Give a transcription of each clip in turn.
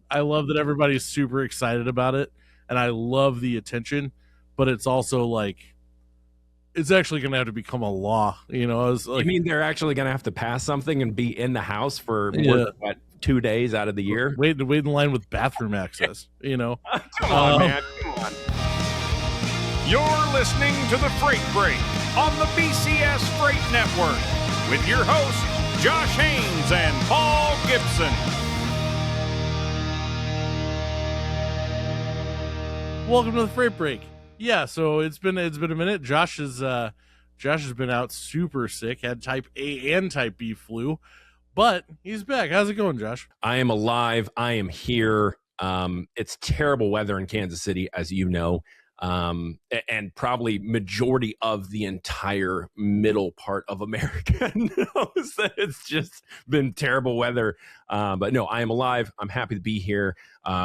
I love that everybody's super excited about it, and I love the attention, but it's also like it's actually going to have to become a law. It's like, You mean they're actually going to have to pass something and be in the house for more Yeah. than, what, 2 days out of the year? wait in line with bathroom access. Come on, man. Come on. You're listening to The Freight Break on the BCS Freight Network with your hosts, Josh Haynes and Paul Gibson. Welcome to The Freight Break. Yeah, so it's been a minute. Josh has been out super sick, had type A and type B flu, but he's back. How's it going, Josh? I am alive. I am here. It's terrible weather in Kansas City, as you know, and probably majority of the entire middle part of America knows that it's just been terrible weather. But no, I am alive. I'm happy to be here.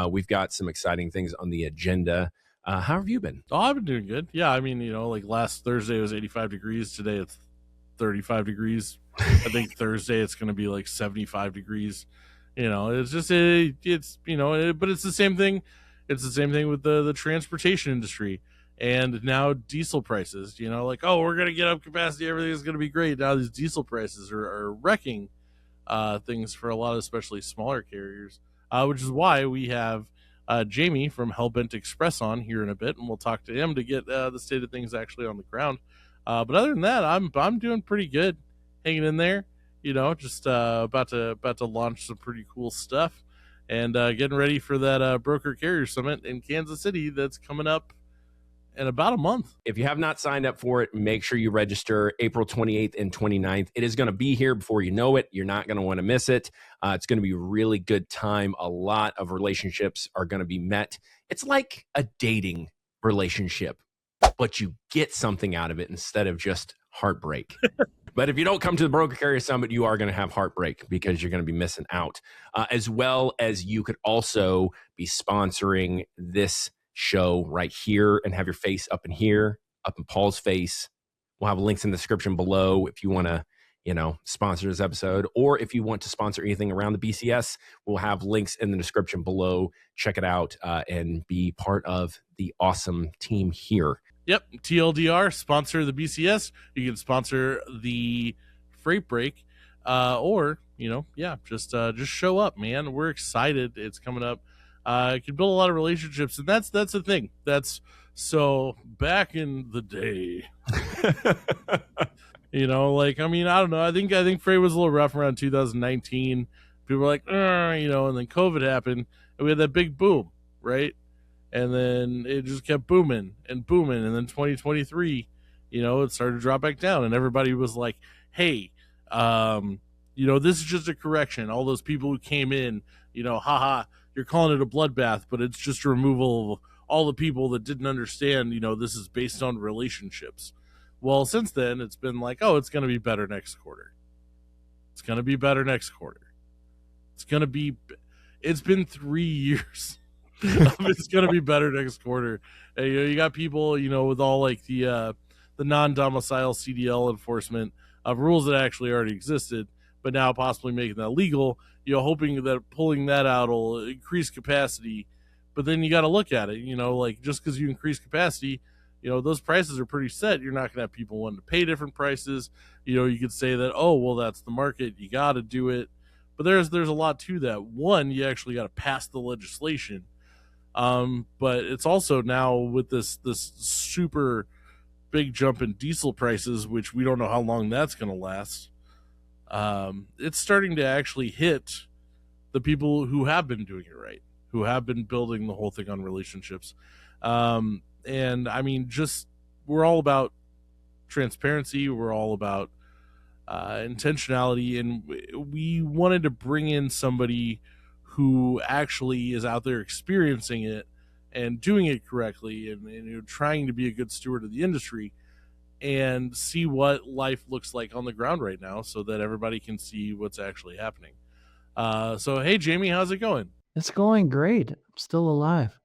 We've got some exciting things on the agenda. How have you been? Oh, I've been doing good. Yeah, I mean, like last Thursday it was 85 degrees. Today it's 35 degrees. I think Thursday it's going to be like 75 degrees. It's just but it's the same thing. It's the same thing with the transportation industry and now diesel prices. Like, oh, we're going to get up capacity. Everything is going to be great. Now these diesel prices are wrecking things for a lot of especially smaller carriers, which is why we have Jamie from Hellbent Express on here in a bit, and we'll talk to him to get the state of things actually on the ground. But other than that, I'm doing pretty good, hanging in there. Just about to launch some pretty cool stuff, and getting ready for that broker carrier summit in Kansas City that's coming up in about a month. If you have not signed up for it, make sure you register April 28th and 29th. It is going to be here before you know it. You're not going to want to miss it. It's going to be a really good time. A lot of relationships are going to be met. It's like a dating relationship, but you get something out of it instead of just heartbreak. But if you don't come to the Broker Carrier Summit, you are going to have heartbreak because you're going to be missing out. As well as you could also be sponsoring this show right here and have your face up in here, up in Paul's face. We'll have links in the description below if you want to, sponsor this episode, or if you want to sponsor anything around the BCS, we'll have links in the description below. Check it out and be part of the awesome team here. Yep, TLDR, sponsor the BCS. You can sponsor the Freight Break, or just show up, man. We're excited. It's coming up. You can build a lot of relationships, and that's the thing. That's so back in the day. I don't know. I think freight was a little rough around 2019. People were like, and then COVID happened, and we had that big boom, right? And then it just kept booming, and then 2023, it started to drop back down, and everybody was like, hey, this is just a correction. All those people who came in, haha, you're calling it a bloodbath, but it's just a removal of all the people that didn't understand, this is based on relationships. Well, since then, it's been like, oh, it's going to be better next quarter. It's going to be better next quarter. It's been 3 years. It's going to be better next quarter. And, you got people, with all like the non-domicile CDL enforcement of rules that actually already existed, but now possibly making that legal, hoping that pulling that out will increase capacity. But then you got to look at it, like just because you increase capacity, those prices are pretty set. You're not going to have people wanting to pay different prices. You could say that, oh, well, that's the market. You got to do it. But there's a lot to that. One, you actually got to pass the legislation. But it's also now with this super big jump in diesel prices, which we don't know how long that's going to last. It's starting to actually hit the people who have been doing it right, who have been building the whole thing on relationships. And I mean, we're all about transparency. We're all about intentionality. And we wanted to bring in somebody who actually is out there experiencing it and doing it correctly and trying to be a good steward of the industry and see what life looks like on the ground right now so that everybody can see what's actually happening. So, hey, Jamie, how's it going? It's going great. I'm still alive.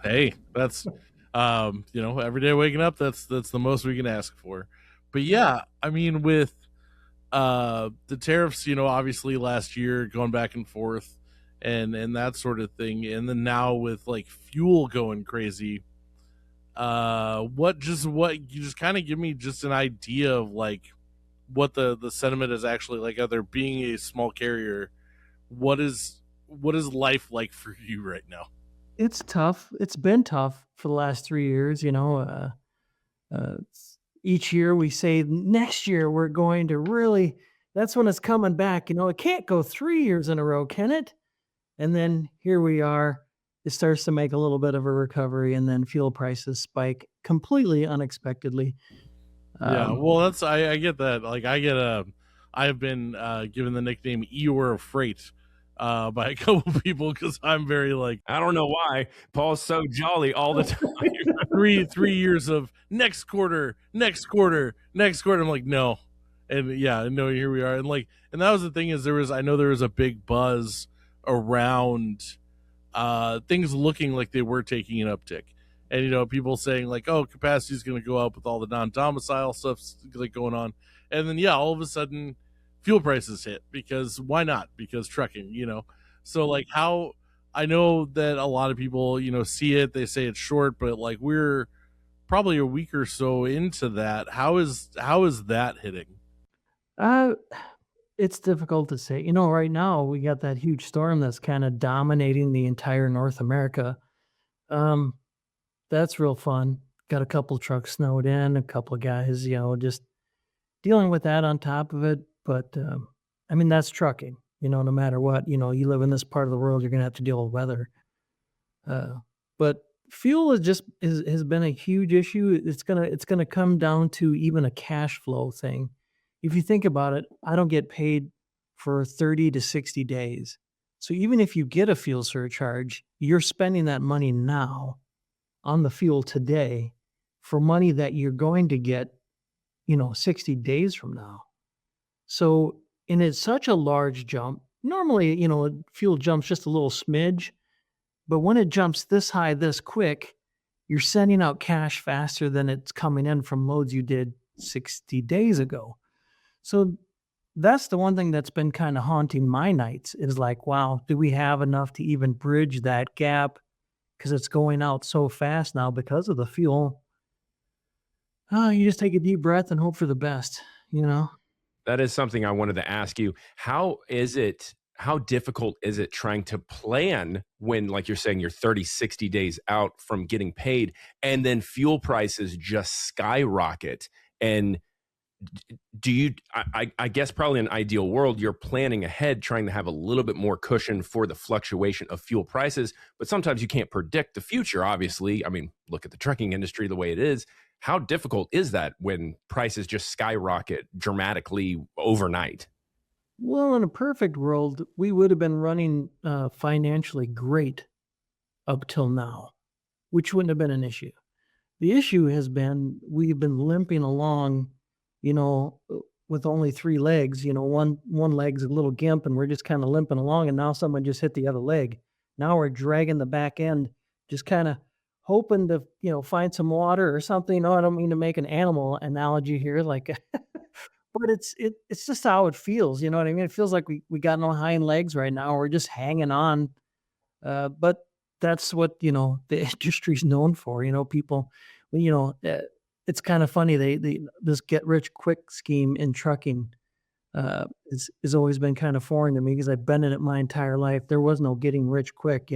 Hey, that's, every day waking up, that's the most we can ask for. But yeah, I mean, with the tariffs, obviously last year going back and forth, and that sort of thing. And then now with like fuel going crazy, what you just kind of give me just an idea of like what the sentiment is actually like out there being a small carrier. What is life like for you right now? It's tough. It's been tough for the last 3 years, each year we say next year we're going to really that's when it's coming back, it can't go 3 years in a row, can it? And then here we are. It starts to make a little bit of a recovery and then fuel prices spike completely unexpectedly. Yeah, Um, well, I get that. Like I've been given the nickname Eeyore of Freight by a couple people because I'm very like I don't know why Paul's so jolly all the time. three years of next quarter, next quarter, next quarter. I'm like, no. And yeah, no, here we are. And like, and that was the thing is I know there was a big buzz around things looking like they were taking an uptick. And people saying like, oh, capacity is going to go up with all the non-domicile stuff like going on. And then yeah, all of a sudden fuel prices hit because why not? Because trucking. So like how I know that a lot of people, see it, they say it's short, but like we're probably a week or so into that. How is that hitting? uh, it's difficult to say. Right now we got that huge storm that's kind of dominating the entire North America. Um, that's real fun. Got a couple trucks snowed in, a couple of guys, just dealing with that on top of it. But I mean, that's trucking. No matter what, you live in this part of the world, you're gonna have to deal with weather. Uh, but fuel has been a huge issue. It's gonna come down to even a cash flow thing. If you think about it, I don't get paid for 30 to 60 days. So even if you get a fuel surcharge, you're spending that money now on the fuel today for money that you're going to get, 60 days from now. So, and it's such a large jump. Normally, fuel jumps just a little smidge, but when it jumps this high, this quick, you're sending out cash faster than it's coming in from loads you did 60 days ago. So that's the one thing that's been kind of haunting my nights is like, wow, do we have enough to even bridge that gap? Because it's going out so fast now because of the fuel. You just take a deep breath and hope for the best. That is something I wanted to ask you. How difficult is it trying to plan when, like you're saying, you're 30, 60 days out from getting paid and then fuel prices just skyrocket? And do you, I guess probably in an ideal world, you're planning ahead, trying to have a little bit more cushion for the fluctuation of fuel prices, but sometimes you can't predict the future, obviously. I mean, look at the trucking industry the way it is. How difficult is that when prices just skyrocket dramatically overnight? Well, in a perfect world, we would have been running financially great up till now, which wouldn't have been an issue. The issue has been we've been limping along, you know, with only 3 legs. One leg's a little gimp, and we're just kind of limping along. And now someone just hit the other leg. Now we're dragging the back end, just kind of hoping to, find some water or something. I don't mean to make an animal analogy here, like, but it's just how it feels. You know what I mean? It feels like we got no hind legs right now. We're just hanging on. But that's what, the industry's known for. People, you know, uh, it's kind of funny. They this get rich quick scheme in trucking is always been kind of foreign to me because I've been in it my entire life. There was no getting rich quick.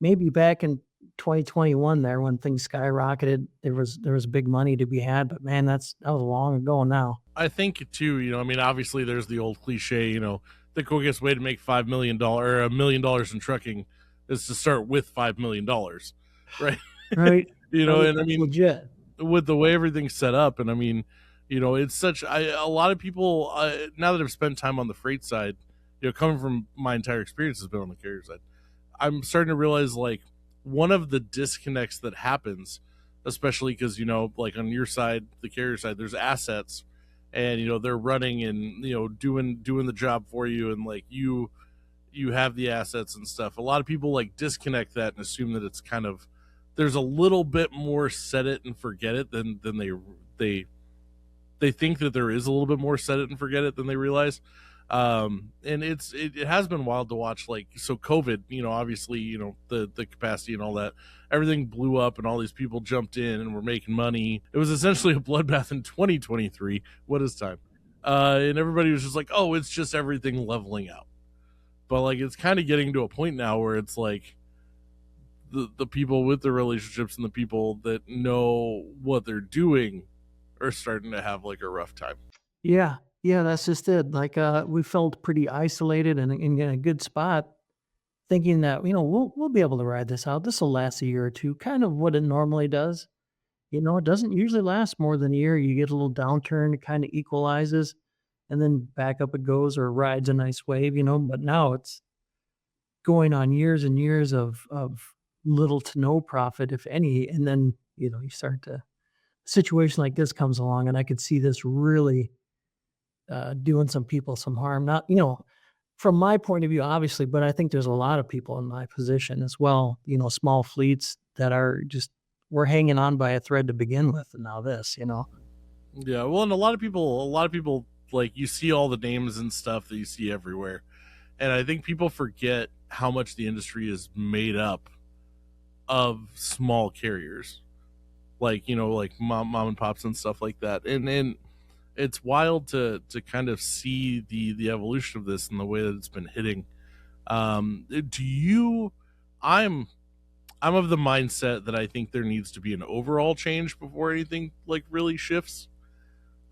Maybe back in 2021 there when things skyrocketed, there was big money to be had. But man, that was long ago now. I think too, I mean, obviously there's the old cliche, the quickest way to make $5 million or $1 million in trucking is to start with $5 million, right? Right. Right, And I that's mean, legit. with the way everything's set up, and I mean, it's a lot of people, now that I've spent time on the freight side, coming from my entire experience has been on the carrier side, I'm starting to realize like one of the disconnects that happens, especially because, like on your side, the carrier side, there's assets and, they're running and, doing the job for you. And like you have the assets and stuff. A lot of people like disconnect that and assume that it's kind of, there's a little bit more set it and forget it than they think that there is a little bit more set it and forget it than they realize. And it has been wild to watch. Like, so COVID, obviously, the capacity and all that, everything blew up and all these people jumped in and were making money. It was essentially a bloodbath in 2023. What is time? And everybody was just like, oh, it's just everything leveling out. But like, it's kind of getting to a point now where it's like the people with the relationships and the people that know what they're doing are starting to have like a rough time. Yeah, yeah, that's just it. Like, we felt pretty isolated and in a good spot, thinking that we'll be able to ride this out. This will last a year or two, kind of what it normally does. It doesn't usually last more than a year. You get a little downturn, it kind of equalizes, and then back up it goes or rides a nice wave. But now it's going on years and years of little to no profit, if any, and then you start to situation like this comes along, and I could see this really doing some people some harm. Not, from my point of view, obviously, but I think there's a lot of people in my position as well, small fleets that are just, we're hanging on by a thread to begin with. And now this. Yeah, well, and a lot of people, like, you see all the names and stuff that you see everywhere, and I think people forget how much the industry is made up of small carriers, like like mom and pops and stuff like that, and it's wild to kind of see the evolution of this and the way that it's been hitting. Do you? I'm of the mindset that I think there needs to be an overall change before anything like really shifts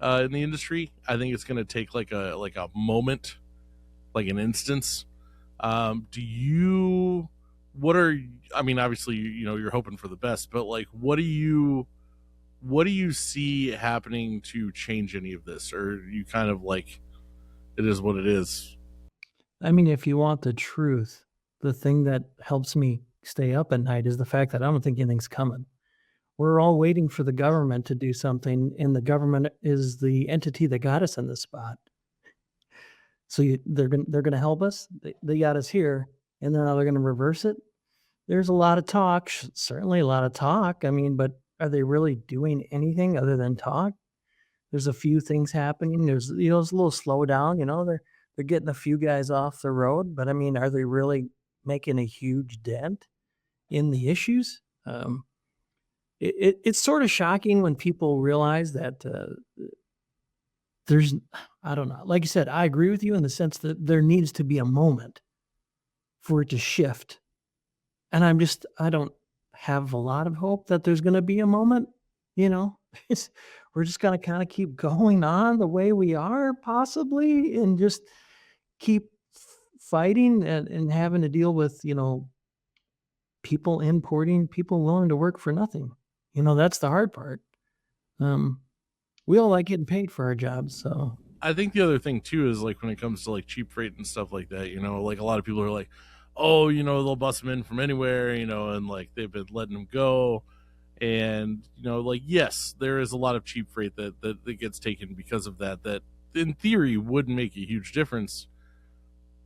in the industry. I think it's going to take like a moment, like an instance. Do you? What are? I mean, obviously, you're hoping for the best, but like, what do you see happening to change any of this, or you kind of like it is what it is? I mean, if you want the truth, the thing that helps me stay up at night is the fact that I don't think anything's coming. We're all waiting for the government to do something, and the government is the entity that got us in this spot. So they're gonna help us. They got us here, and then now they're gonna reverse it. There's a lot of talk, certainly a lot of talk. I mean, but are they really doing anything other than talk? There's a few things happening. There's it's a little slowdown. They're getting a few guys off the road, but I mean, are they really making a huge dent in the issues? It's sort of shocking when people realize that there's, I don't know. Like you said, I agree with you in the sense that there needs to be a moment for it to shift. And I don't have a lot of hope that there's going to be a moment, you know, it's, we're just going to kind of keep going on the way we are possibly and just keep fighting and having to deal with, people importing, people willing to work for nothing. That's the hard part. We all like getting paid for our jobs. So I think the other thing too is like when it comes to like cheap freight and stuff like that, like a lot of people are like, oh, they'll bust them in from anywhere, and like they've been letting them go. And, like, yes, there is a lot of cheap freight that gets taken because of that in theory would make a huge difference.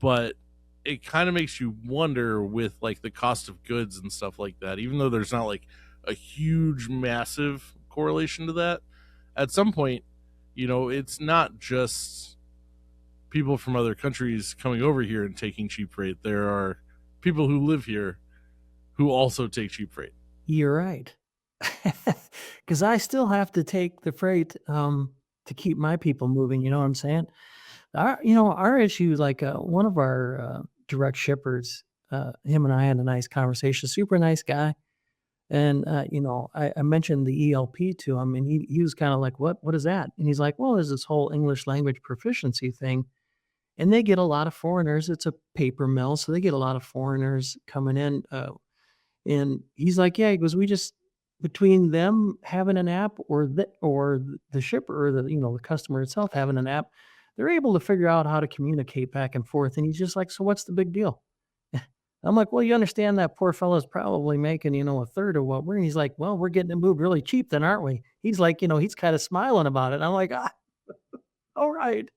But it kind of makes you wonder with like the cost of goods and stuff like that, even though there's not like a huge, massive correlation to that. At some point, it's not just people from other countries coming over here and taking cheap freight. There are people who live here who also take cheap freight. you're right. Because I still have to take the freight to keep my people moving. You know what I'm saying? Our issue, like one of our direct shippers, him and I had a nice conversation. Super nice guy. And, I mentioned the ELP to him, and he was kind of like, what is that? And he's like, well, there's this whole English language proficiency thing. And they get a lot of foreigners. It's a paper mill, so they get a lot of foreigners coming in. And he's like, yeah, he goes, we just, between them having an app or the shipper or the customer itself having an app, they're able to figure out how to communicate back and forth. And he's just like, so what's the big deal? I'm like, well, you understand that poor fellow's probably making, a third of what we're, and he's like, well, we're getting it moved really cheap then, aren't we? He's like, he's kind of smiling about it. I'm like, all right.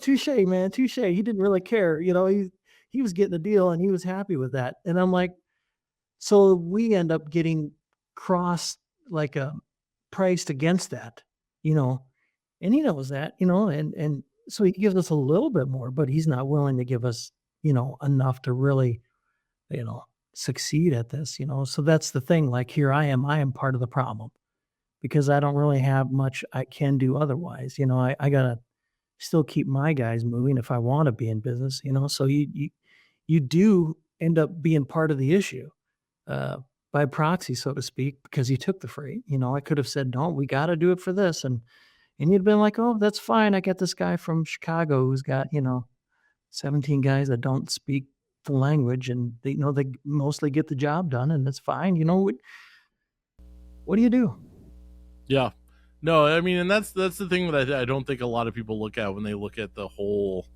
Touche, man, touche. He didn't really care. He was getting the deal and he was happy with that. And I'm like, so we end up getting cross priced against that, and he knows that, and So he gives us a little bit more, but he's not willing to give us, enough to really, succeed at this, So that's the thing. Like here I am part of the problem because I don't really have much I can do otherwise. I gotta still keep my guys moving if I want to be in business, So you do end up being part of the issue uh, by proxy, so to speak, because you took the freight. I could have said, no, we got to do it for this. And you'd been like, oh, that's fine. I got this guy from Chicago who's got, 17 guys that don't speak the language and they mostly get the job done and that's fine. What do you do? Yeah. No, I mean, and that's the thing that I don't think a lot of people look at when they look at the whole,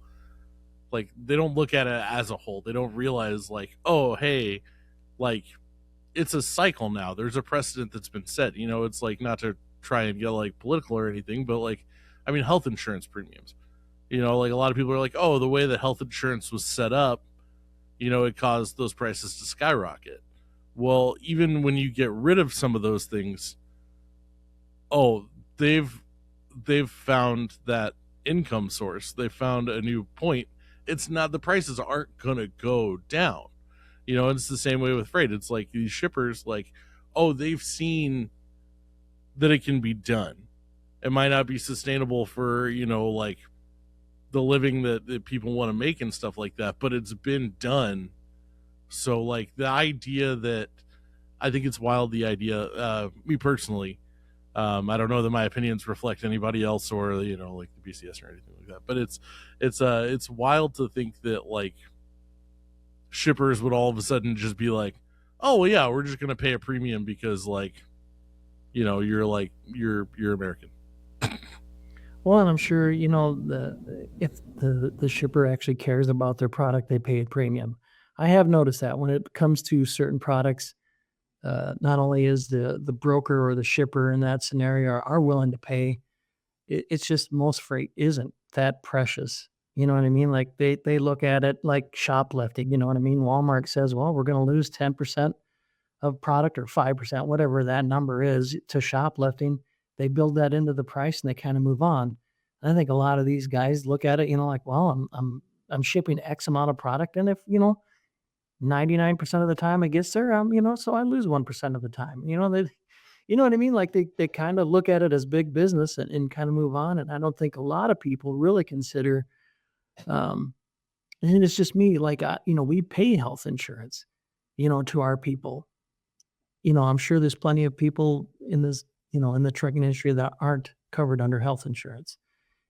like, they don't look at it as a whole. They don't realize, like, oh, hey, like, it's a cycle now. There's a precedent that's been set. It's like, not to try and get like political or anything, but like, I mean, health insurance premiums. Like a lot of people are like, oh, the way that health insurance was set up, it caused those prices to skyrocket. Well, even when you get rid of some of those things, oh, they've found that income source. They found a new point. It's not, the prices aren't gonna go down. It's the same way with freight. It's like these shippers, like, oh, they've seen that it can be done. It might not be sustainable for, like the living that people want to make and stuff like that, but it's been done. So like the idea that, I think it's wild, the idea, me personally, I don't know that my opinions reflect anybody else or, like the BCS or anything like that, but it's wild to think that like shippers would all of a sudden just be like, oh well, yeah, we're just gonna pay a premium because like, you're American. Well, and I'm sure if the shipper actually cares about their product, they pay a premium. I have noticed that when it comes to certain products, not only is the broker or the shipper in that scenario are willing to pay, it's just most freight isn't that precious. You know what I mean? Like they look at it like shoplifting. You know what I mean? Walmart says, well, we're going to lose 10% of product or 5%, whatever that number is, to shoplifting. They build that into the price and they kind of move on. And I think a lot of these guys look at it, like, well, I'm shipping X amount of product, and if 99% of the time it gets there, so I lose 1% of the time. They, you know what I mean? Like they kind of look at it as big business and kind of move on. And I don't think a lot of people really consider. And it's just me, like, we pay health insurance, to our people. I'm sure there's plenty of people in this, in the trucking industry that aren't covered under health insurance.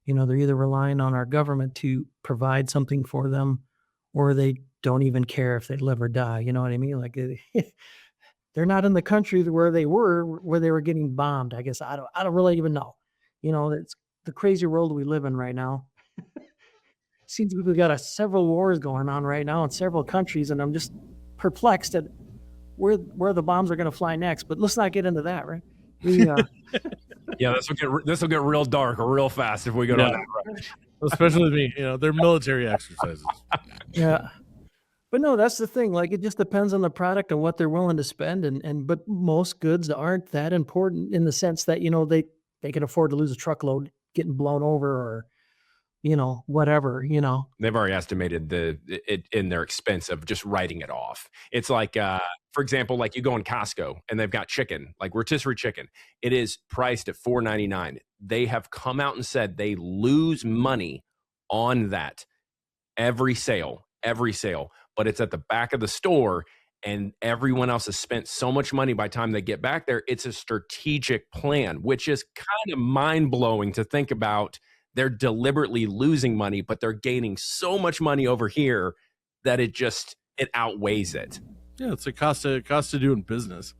They're either relying on our government to provide something for them, or they don't even care if they live or die. You know what I mean? Like they're not in the country where they were getting bombed. I guess I don't really even know. It's the crazy world we live in right now. Seems we've got several wars going on right now in several countries, and I'm just perplexed at where the bombs are going to fly next. But let's not get into that, right? Yeah, this will get real dark real fast if we go down that road. Especially with me, they're military exercises. Yeah. But no, that's the thing. Like, it just depends on the product and what they're willing to spend. But most goods aren't that important in the sense that, they can afford to lose a truckload getting blown over or, whatever, They've already estimated it in their expense of just writing it off. It's like, for example, like you go in Costco and they've got chicken, like rotisserie chicken. It is priced at $4.99. They have come out and said they lose money on that every sale, but it's at the back of the store and everyone else has spent so much money by the time they get back there. It's a strategic plan, which is kind of mind-blowing to think about. They're deliberately losing money, but they're gaining so much money over here that it outweighs it. Yeah, it's a cost of doing business.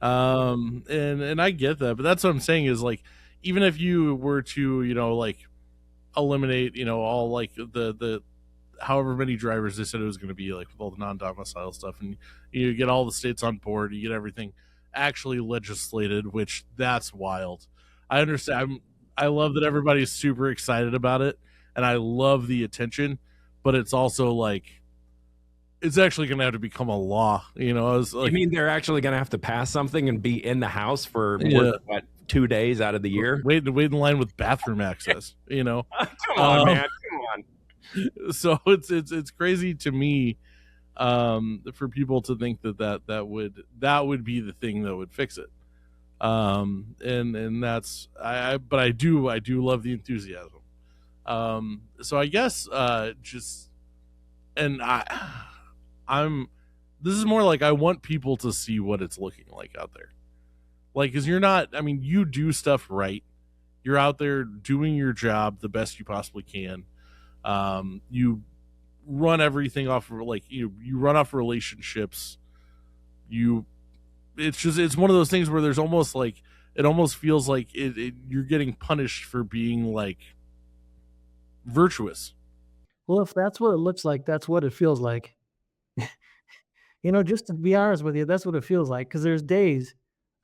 And I get that, but that's what I'm saying is, like, even if you were to, like eliminate, all like the however many drivers they said it was going to be, like with all the non-domicile stuff, and you get all the states on board, you get everything actually legislated, which that's wild. I understand. I love that everybody's super excited about it, and I love the attention, but it's also like, it's actually going to have to become a law. I was like, you mean they're actually going to have to pass something and be in the House for 2 days out of the year. Wait in line with bathroom access, you know. Come on, man. Come on. So it's crazy to me for people to think that would be the thing that would fix it. And that's but I do love the enthusiasm. So I guess just and I'm this is more like I want people to see what it's looking like out there. Like, because you do stuff right. You're out there doing your job the best you possibly can. You run everything off of, like, you run off relationships. It's one of those things where there's almost like, it almost feels like you're getting punished for being like virtuous. Well, if that's what it looks like, that's what it feels like. Just to be honest with you, that's what it feels like. Because there's days,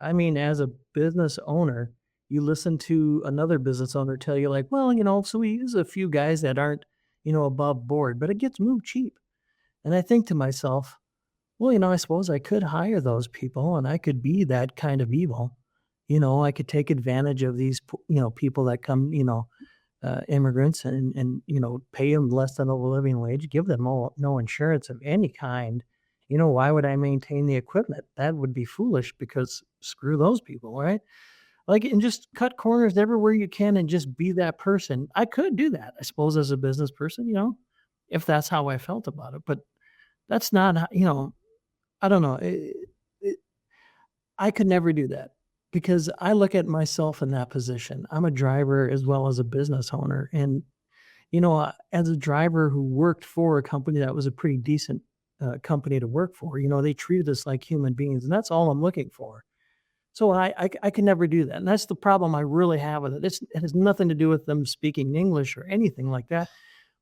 as a business owner, you listen to another business owner tell you like, well, so we use a few guys that aren't, above board, but it gets moved cheap. And I think to myself, well, I suppose I could hire those people and I could be that kind of evil. I could take advantage of these, people that come, immigrants and pay them less than a living wage, give them no insurance of any kind. Why would I maintain the equipment? That would be foolish, because screw those people, right? Like, and just cut corners everywhere you can and just be that person. I could do that, I suppose, as a business person, if that's how I felt about it. But that's not, I don't know. I could never do that, because I look at myself in that position. I'm a driver as well as a business owner. And, as a driver who worked for a company that was a pretty decent company to work for, they treated us like human beings, and that's all I'm looking for. So I can never do that. And that's the problem I really have with it. It has nothing to do with them speaking English or anything like that.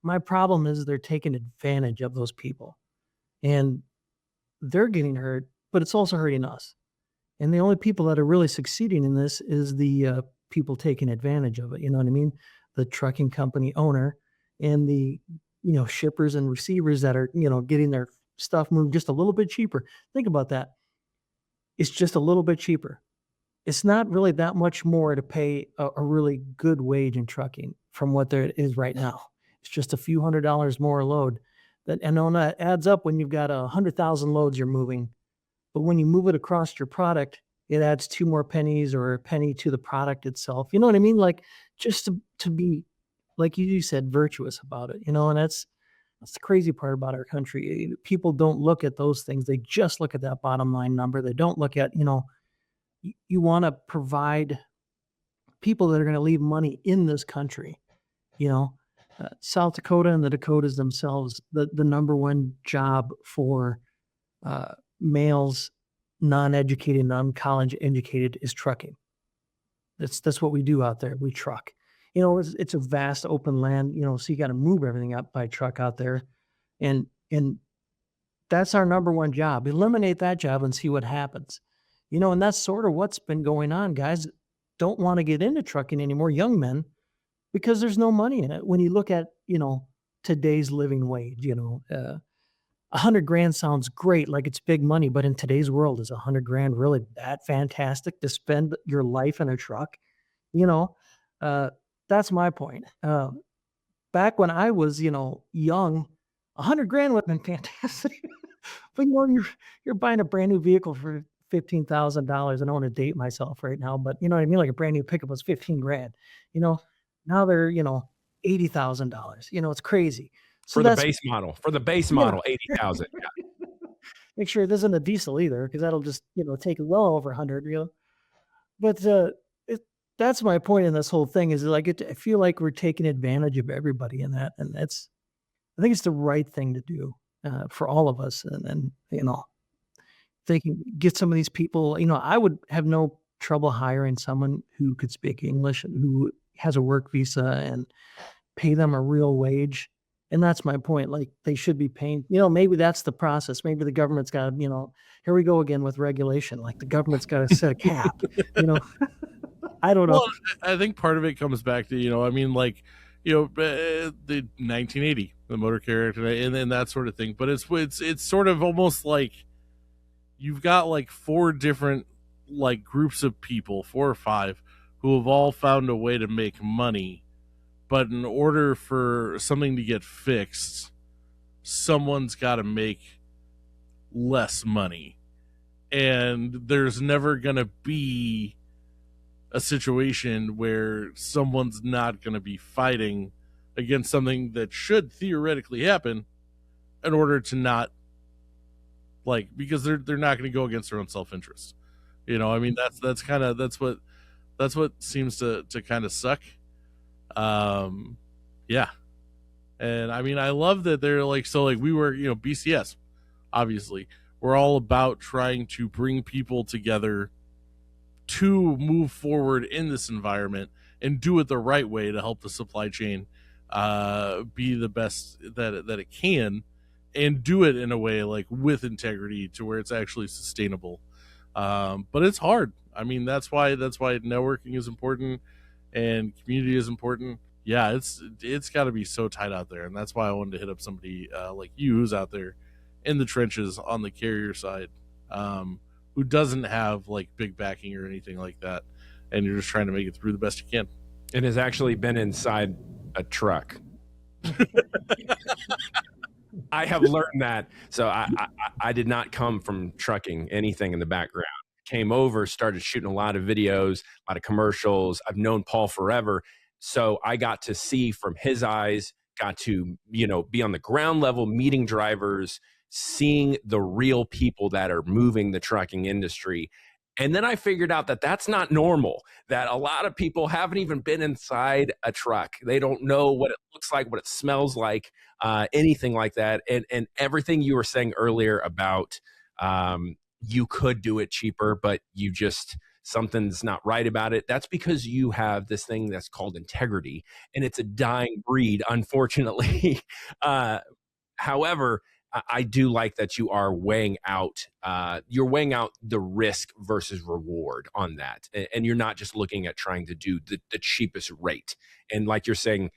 My problem is they're taking advantage of those people, and they're getting hurt, but it's also hurting us. And the only people that are really succeeding in this is the people taking advantage of it. You know what I mean? The trucking company owner and the, shippers and receivers that are, getting their stuff moved just a little bit cheaper. Think about that. It's just a little bit cheaper. It's not really that much more to pay a really good wage in trucking from what there is right now. It's just a few $100s more a load. And on that adds up when you've got 100,000 loads you're moving. But when you move it across your product, it adds 2 more pennies or a penny to the product itself. You know what I mean? Like, just to be, like you said, virtuous about it, and that's the crazy part about our country. People don't look at those things. They just look at that bottom line number. They don't look at, you want to provide people that are going to leave money in this country. South Dakota and the Dakotas themselves, the number one job for males, non-educated, non-college educated, is trucking. That's what we do out there. We truck. It's a vast open land, so you got to move everything up by truck out there. And that's our number one job. Eliminate that job and see what happens. And that's sort of what's been going on. Guys don't want to get into trucking anymore, young men, because there's no money in it. When you look at, today's living wage, $100,000 sounds great, like it's big money, but in today's world, is $100,000 really that fantastic to spend your life in a truck? That's my point. Back when I was, young, $100,000 would have been fantastic. But you're buying a brand new vehicle for $15,000. I don't want to date myself right now, but you know what I mean? Like, a brand new pickup was $15,000. Now they're, $80,000. It's crazy. So for the base model, 80,000. Yeah. Make sure it isn't a diesel either, because that'll just, take well over 100. But that's my point in this whole thing, is like, I feel like we're taking advantage of everybody in that, and I think it's the right thing to do for all of us. And they can get some of these people. I would have no trouble hiring someone who could speak English and who has a work visa, and pay them a real wage. And that's my point. Like, they should be paying, maybe that's the process. Maybe the government's got to, here we go again with regulation. Like, the government's got to set a cap, I don't know. Well, I think part of it comes back to, the 1980, the Motor Carrier Act, and that sort of thing. But it's sort of almost like you've got like 4 different like groups of people, 4 or 5, who have all found a way to make money, but in order for something to get fixed, someone's got to make less money. And there's never going to be a situation where someone's not going to be fighting against something that should theoretically happen in order to not, like, because they're not going to go against their own self-interest. You know, I mean, that's what seems to kind of suck. Yeah. And I mean, I love that they're like, so like we were, BCS, obviously, we're all about trying to bring people together to move forward in this environment and do it the right way to help the supply chain be the best that it can, and do it in a way like with integrity to where it's actually sustainable. But it's hard. I mean, that's why networking is important and community is important. Yeah, it's got to be so tight out there, and that's why I wanted to hit up somebody like you who's out there in the trenches on the carrier side, who doesn't have like big backing or anything like that, and you're just trying to make it through the best you can. It has actually been inside a truck. I have learned that. So I did not come from trucking anything in the background. Came over, started shooting a lot of videos, a lot of commercials. I've known Paul forever. So I got to see from his eyes, got to, be on the ground level, meeting drivers, seeing the real people that are moving the trucking industry. And then I figured out that that's not normal, that a lot of people haven't even been inside a truck. They don't know what it looks like, what it smells like, anything like that. And everything you were saying earlier about you could do it cheaper, but something's not right about it. That's because you have this thing that's called integrity, and it's a dying breed, unfortunately. However, I do like that you are weighing out, the risk versus reward on that. And you're not just looking at trying to do the cheapest rate. And like you're saying,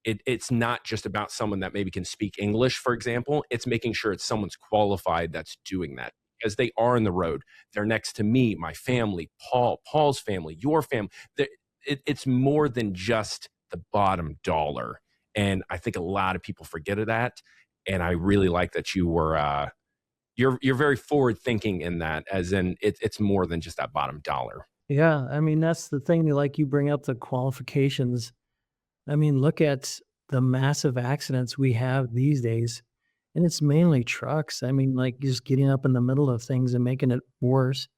it's not just about someone that maybe can speak English, for example. It's making sure it's someone's qualified that's doing that, because they are in the road. They're next to me, my family, Paul's family, your family. It's more than just the bottom dollar. And I think a lot of people forget of that. And I really like that you were, you're very forward thinking in that, as in it's more than just that bottom dollar. Yeah, I mean, that's the thing. Like, you bring up the qualifications. I mean, look at the massive accidents we have these days, and it's mainly trucks. I mean, like, just getting up in the middle of things and making it worse.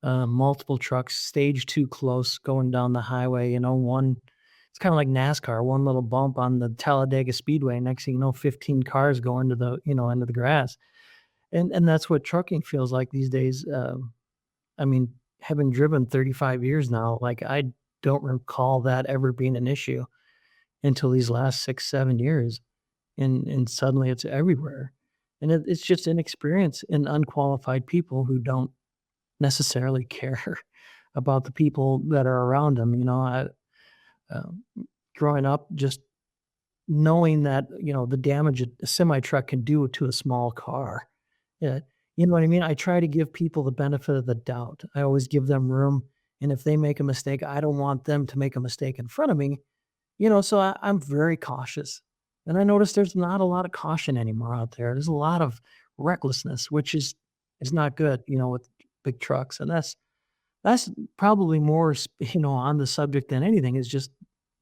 Multiple trucks staged too close going down the highway. It's kind of like NASCAR, one little bump on the Talladega Speedway. Next thing you know, 15 cars go into the, into the grass. And that's what trucking feels like these days. I mean, having driven 35 years now, like, I don't recall that ever being an issue until these last 6, 7 years. And suddenly it's everywhere. And it's just inexperience and unqualified people who don't necessarily care about the people that are around them. Growing up, just knowing that, the damage a semi truck can do to a small car. Yeah. You know what I mean? I try to give people the benefit of the doubt. I always give them room. And if they make a mistake, I don't want them to make a mistake in front of me. So I'm very cautious. And I notice there's not a lot of caution anymore out there. There's a lot of recklessness, which is not good, with big trucks. And that's probably more, on the subject than anything, is just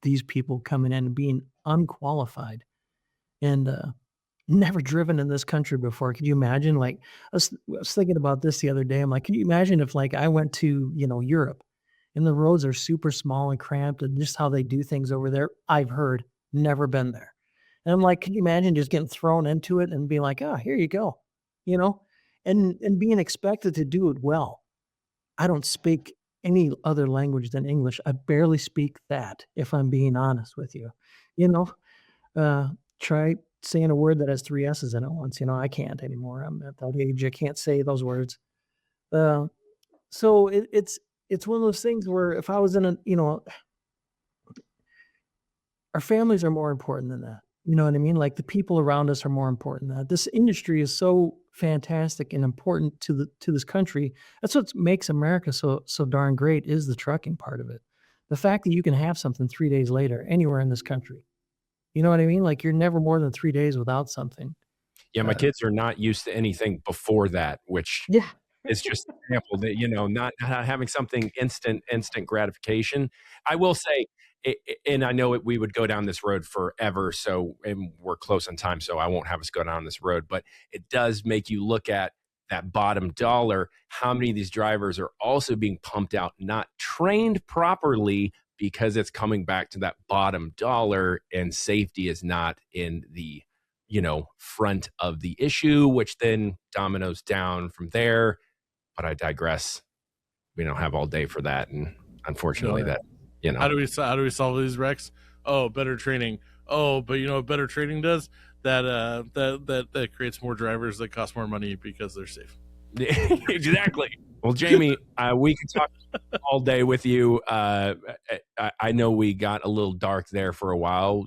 these people coming in and being unqualified and never driven in this country before. Could you imagine? Like, I was thinking about this the other day. I'm like, can you imagine if, like, I went to, Europe, and the roads are super small and cramped, and just how they do things over there? I've heard, never been there. And I'm like, can you imagine just getting thrown into it and being like, oh, here you go, and being expected to do it well. I don't speak any other language than English. I barely speak that, if I'm being honest with you. You know, Try saying a word that has 3 S's in it once. I can't anymore. I'm at that age. I can't say those words. Uh, so it's one of those things where if I was in our families are more important than that. You know what I mean? Like, the people around us are more important than that. This industry is so fantastic and important to this country. That's what makes America so darn great, is the trucking part of it. the fact that you can have something 3 days later anywhere in this country. You know what I mean? Like, you're never more than 3 days without something. Yeah, my kids are not used to anything before that, which Yeah. is just an example that, not having something instant gratification. I will say, and I know we would go down this road forever, and we're close on time, so I won't have us go down this road, but it does make you look at that bottom dollar, how many of these drivers are also being pumped out, not trained properly, because it's coming back to that bottom dollar, and safety is not in the front of the issue, which then dominoes down from there. But I digress. We don't have all day for that, and unfortunately, How do we solve these wrecks? Oh, better training. Oh, but what better training does? That creates more drivers that cost more money because they're safe. Exactly. Well, Jamie, we can talk all day with you. I know we got a little dark there for a while.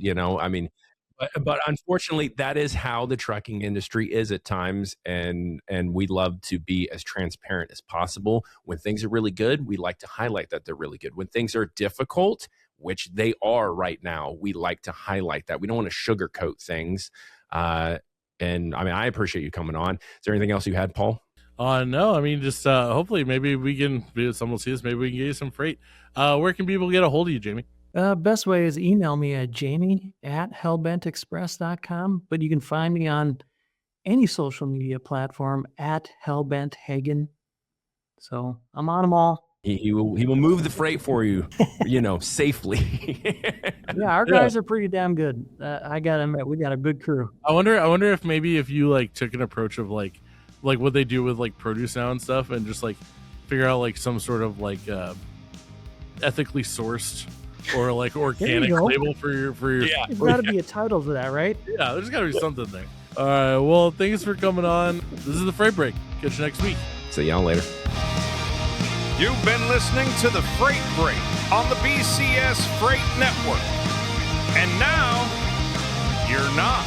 But unfortunately, that is how the trucking industry is at times, and we love to be as transparent as possible. When things are really good, we like to highlight that they're really good. When things are difficult, which they are right now, we like to highlight that. We don't want to sugarcoat things. I appreciate you coming on. Is there anything else you had, Paul? No, just hopefully maybe we can, someone will see this, maybe we can get you some freight. Where can people get a hold of you, Jamie? Best way is email me at jamie@hellbentexpress.com, but you can find me on any social media platform at hellbenthagen. So I'm on them all. He will move the freight for you, safely. Yeah, our guys are pretty damn good. I gotta admit, we got a good crew. I wonder if maybe if you took an approach of like what they do with produce now and stuff, and just figure out some sort of ethically sourced or organic label for your There's got to be a title to that, right? Yeah, there's got to be something there. All right, well, thanks for coming on. This is the Freight Break. Catch you next week. See y'all later. You've been listening to the Freight Break on the BCS Freight Network. And now, you're not.